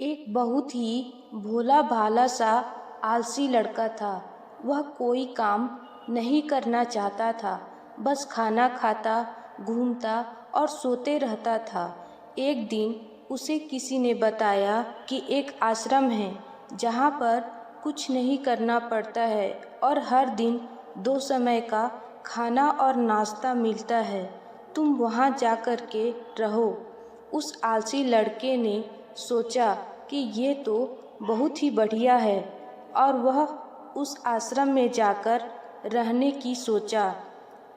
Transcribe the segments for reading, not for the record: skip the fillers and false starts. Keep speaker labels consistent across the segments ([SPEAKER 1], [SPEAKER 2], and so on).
[SPEAKER 1] एक बहुत ही भोला भाला सा आलसी लड़का था। वह कोई काम नहीं करना चाहता था, बस खाना खाता, घूमता और सोते रहता था। एक दिन उसे किसी ने बताया कि एक आश्रम है जहाँ पर कुछ नहीं करना पड़ता है और हर दिन 2 समय का खाना और नाश्ता मिलता है। तुम वहाँ जाकर के रहो। उस आलसी लड़के ने सोचा कि ये तो बहुत ही बढ़िया है और वह उस आश्रम में जाकर रहने की सोचा।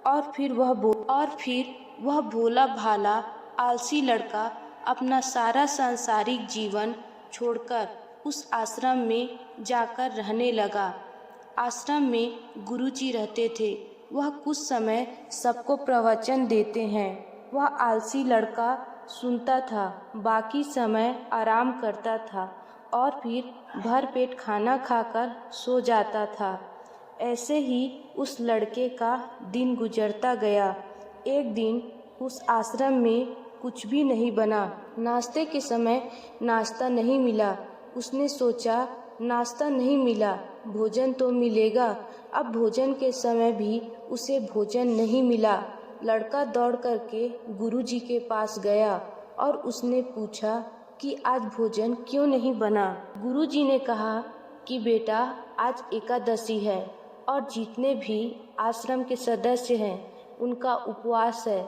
[SPEAKER 1] और फिर वह भोला भाला आलसी लड़का अपना सारा सांसारिक जीवन छोड़कर उस आश्रम में जाकर रहने लगा। आश्रम में गुरुजी रहते थे। वह कुछ समय सबको प्रवचन देते हैं। वह आलसी लड़का सुनता था, बाकी समय आराम करता था और फिर भर पेट खाना खाकर सो जाता था। ऐसे ही उस लड़के का दिन गुजरता गया। एक दिन उस आश्रम में कुछ भी नहीं बना। नाश्ते के समय नाश्ता नहीं मिला। उसने सोचा, नाश्ता नहीं मिला, भोजन तो मिलेगा। अब भोजन के समय भी उसे भोजन नहीं मिला। लड़का दौड़ करके गुरुजी के पास गया और उसने पूछा कि आज भोजन क्यों नहीं बना। गुरुजी ने कहा कि बेटा, आज एकादशी है और जितने भी आश्रम के सदस्य हैं उनका उपवास है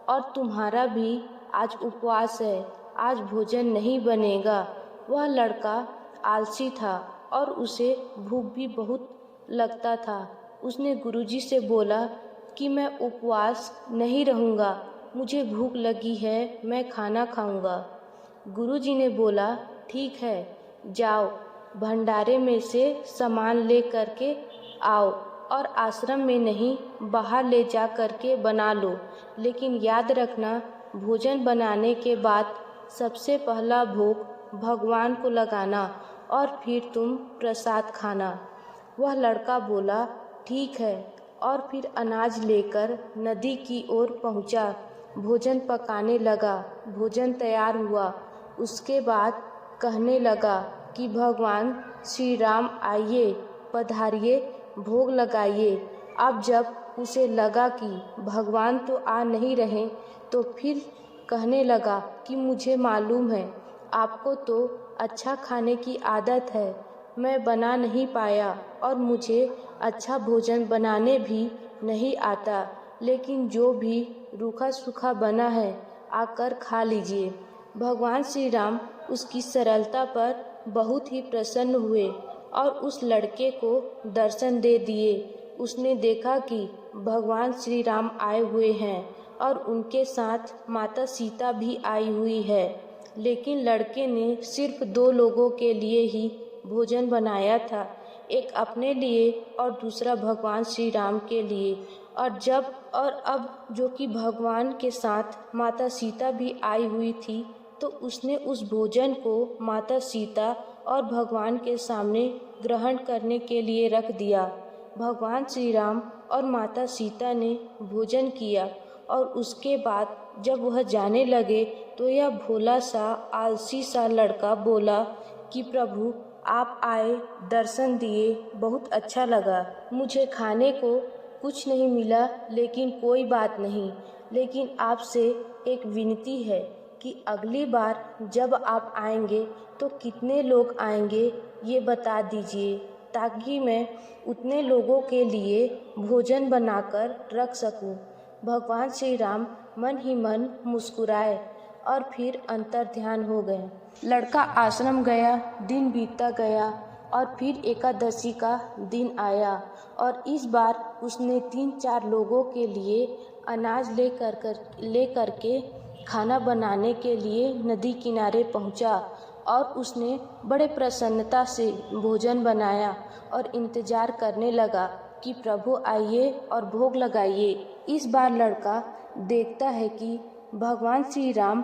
[SPEAKER 1] और तुम्हारा भी आज उपवास है। आज भोजन नहीं बनेगा। वह लड़का आलसी था और उसे भूख भी बहुत लगता था। उसने गुरुजी से बोला कि मैं उपवास नहीं रहूँगा, मुझे भूख लगी है, मैं खाना खाऊँगा। गुरुजी ने बोला, ठीक है, जाओ भंडारे में से सामान ले करके आओ और आश्रम में नहीं, बाहर ले जा करके बना लो। लेकिन याद रखना, भोजन बनाने के बाद सबसे पहला भोग भगवान को लगाना और फिर तुम प्रसाद खाना। वह लड़का बोला, ठीक है, और फिर अनाज लेकर नदी की ओर पहुंचा। भोजन पकाने लगा। भोजन तैयार हुआ। उसके बाद कहने लगा कि भगवान श्री राम आइए, पधारिए, भोग लगाइए। अब जब उसे लगा कि भगवान तो आ नहीं रहे, तो फिर कहने लगा कि मुझे मालूम है आपको तो अच्छा खाने की आदत है, मैं बना नहीं पाया और मुझे अच्छा भोजन बनाने भी नहीं आता, लेकिन जो भी रूखा सूखा बना है आकर खा लीजिए। भगवान श्री राम उसकी सरलता पर बहुत ही प्रसन्न हुए और उस लड़के को दर्शन दे दिए। उसने देखा कि भगवान श्री राम आए हुए हैं और उनके साथ माता सीता भी आई हुई है। लेकिन लड़के ने सिर्फ 2 लोगों के लिए ही भोजन बनाया था, एक अपने लिए और दूसरा भगवान श्री राम के लिए। और अब जो कि भगवान के साथ माता सीता भी आई हुई थी, तो उसने उस भोजन को माता सीता और भगवान के सामने ग्रहण करने के लिए रख दिया। भगवान श्री राम और माता सीता ने भोजन किया और उसके बाद जब वह जाने लगे तो यह भोला सा आलसी सा लड़का बोला कि प्रभु, आप आए, दर्शन दिए, बहुत अच्छा लगा। मुझे खाने को कुछ नहीं मिला, लेकिन कोई बात नहीं। लेकिन आपसे एक विनती है कि अगली बार जब आप आएंगे तो कितने लोग आएंगे ये बता दीजिए, ताकि मैं उतने लोगों के लिए भोजन बनाकर रख सकूं। भगवान श्री राम मन ही मन मुस्कुराए और फिर अंतर्ध्यान हो गए। लड़का आश्रम गया। दिन बीतता गया और फिर एकादशी का दिन आया और इस बार उसने 3-4 लोगों के लिए अनाज ले करके खाना बनाने के लिए नदी किनारे पहुंचा और उसने बड़े प्रसन्नता से भोजन बनाया और इंतजार करने लगा कि प्रभु आइए और भोग लगाइए। इस बार लड़का देखता है कि भगवान श्री राम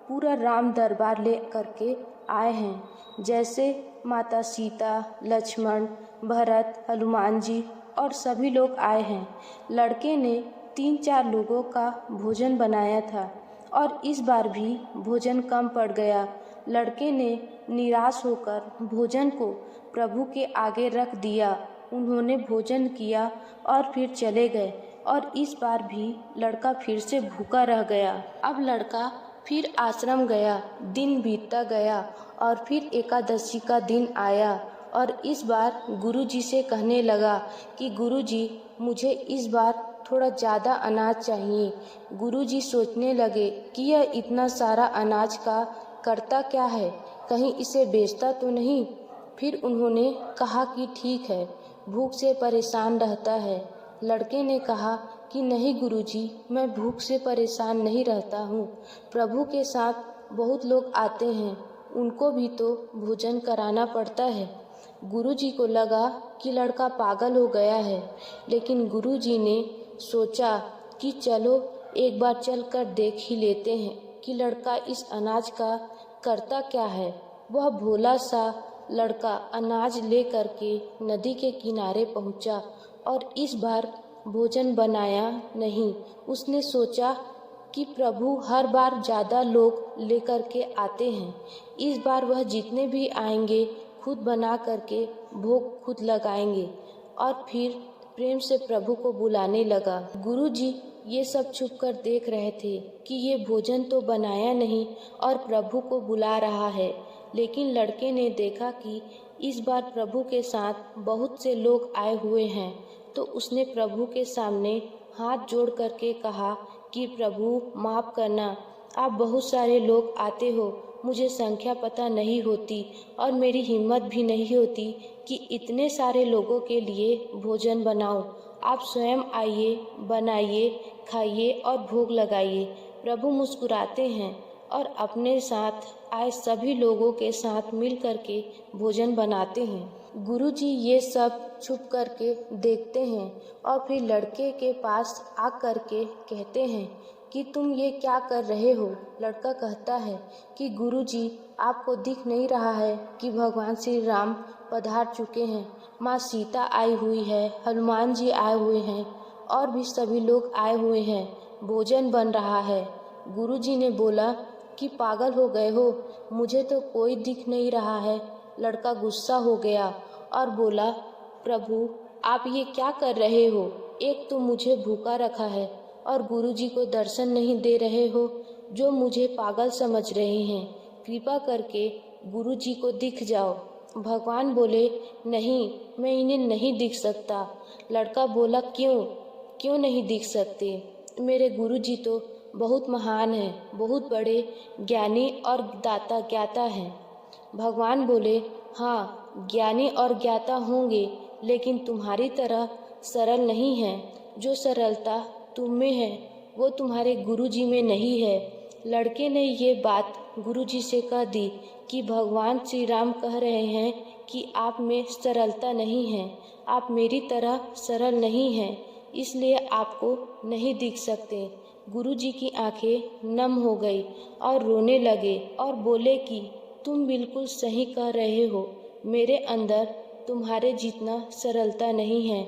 [SPEAKER 1] पूरा राम दरबार ले करके आए हैं। जैसे माता सीता, लक्ष्मण, भरत, हनुमान जी और सभी लोग आए हैं। लड़के ने 3-4 लोगों का भोजन बनाया था और इस बार भी भोजन कम पड़ गया। लड़के ने निराश होकर भोजन को प्रभु के आगे रख दिया। उन्होंने भोजन किया और फिर चले गए और इस बार भी लड़का फिर से भूखा रह गया। अब लड़का फिर आश्रम गया। दिन बीतता गया और फिर एकादशी का दिन आया और इस बार गुरुजी से कहने लगा कि गुरुजी, मुझे इस बार थोड़ा ज़्यादा अनाज चाहिए। गुरुजी सोचने लगे कि यह इतना सारा अनाज का करता क्या है, कहीं इसे बेचता तो नहीं। फिर उन्होंने कहा कि ठीक है, भूख से परेशान रहता है। लड़के ने कहा कि नहीं गुरुजी, मैं भूख से परेशान नहीं रहता हूँ। प्रभु के साथ बहुत लोग आते हैं, उनको भी तो भोजन कराना पड़ता है। गुरुजी को लगा कि लड़का पागल हो गया है, लेकिन गुरुजी ने सोचा कि चलो एक बार चल कर देख ही लेते हैं कि लड़का इस अनाज का करता क्या है। वह भोला सा लड़का अनाज ले कर के नदी के किनारे पहुंचा और इस बार भोजन बनाया नहीं। उसने सोचा कि प्रभु हर बार ज़्यादा लोग लेकर के आते हैं, इस बार वह जितने भी आएंगे खुद बना करके भोग खुद लगाएंगे। और फिर प्रेम से प्रभु को बुलाने लगा। गुरुजी ये सब छुप कर देख रहे थे कि ये भोजन तो बनाया नहीं और प्रभु को बुला रहा है। लेकिन लड़के ने देखा कि इस बार प्रभु के साथ बहुत से लोग आए हुए हैं, तो उसने प्रभु के सामने हाथ जोड़ करके कहा कि प्रभु माफ़ करना, आप बहुत सारे लोग आते हो, मुझे संख्या पता नहीं होती और मेरी हिम्मत भी नहीं होती कि इतने सारे लोगों के लिए भोजन बनाऊं। आप स्वयं आइए, बनाइए, खाइए और भोग लगाइए। प्रभु मुस्कुराते हैं और अपने साथ आए सभी लोगों के साथ मिल करके भोजन बनाते हैं। गुरुजी ये सब छुप करके देखते हैं और फिर लड़के के पास आ करके कहते हैं कि तुम ये क्या कर रहे हो। लड़का कहता है कि गुरुजी, आपको दिख नहीं रहा है कि भगवान श्री राम पधार चुके हैं, माँ सीता आई हुई है, हनुमान जी आए हुए हैं और भी सभी लोग आए हुए हैं, भोजन बन रहा है। गुरुजी ने बोला कि पागल हो गए हो, मुझे तो कोई दिख नहीं रहा है। लड़का गुस्सा हो गया और बोला, प्रभु आप ये क्या कर रहे हो, एक तो मुझे भूखा रखा है और गुरुजी को दर्शन नहीं दे रहे हो, जो मुझे पागल समझ रहे हैं। कृपा करके गुरुजी को दिख जाओ। भगवान बोले, नहीं, मैं इन्हें नहीं दिख सकता। लड़का बोला, क्यों नहीं दिख सकते? मेरे गुरुजी तो बहुत महान हैं, बहुत बड़े ज्ञानी और दाता ज्ञाता हैं। भगवान बोले, हाँ, ज्ञानी और ज्ञाता होंगे, लेकिन तुम्हारी तरह सरल नहीं हैं। जो सरलता तुम में है वो तुम्हारे गुरुजी में नहीं है। लड़के ने ये बात गुरुजी से कह दी कि भगवान श्री राम कह रहे हैं कि आप में सरलता नहीं है, आप मेरी तरह सरल नहीं हैं, इसलिए आपको नहीं दिख सकते। गुरुजी की आंखें नम हो गई और रोने लगे और बोले कि तुम बिल्कुल सही कह रहे हो, मेरे अंदर तुम्हारे जितना सरलता नहीं है।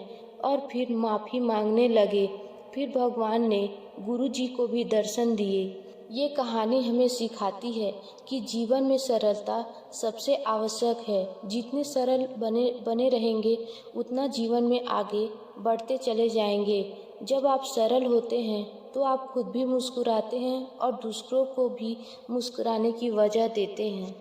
[SPEAKER 1] और फिर माफ़ी मांगने लगे। फिर भगवान ने गुरुजी को भी दर्शन दिए। ये कहानी हमें सिखाती है कि जीवन में सरलता सबसे आवश्यक है। जितने सरल बने रहेंगे उतना जीवन में आगे बढ़ते चले जाएंगे। जब आप सरल होते हैं तो आप खुद भी मुस्कुराते हैं और दूसरों को भी मुस्कुराने की वजह देते हैं।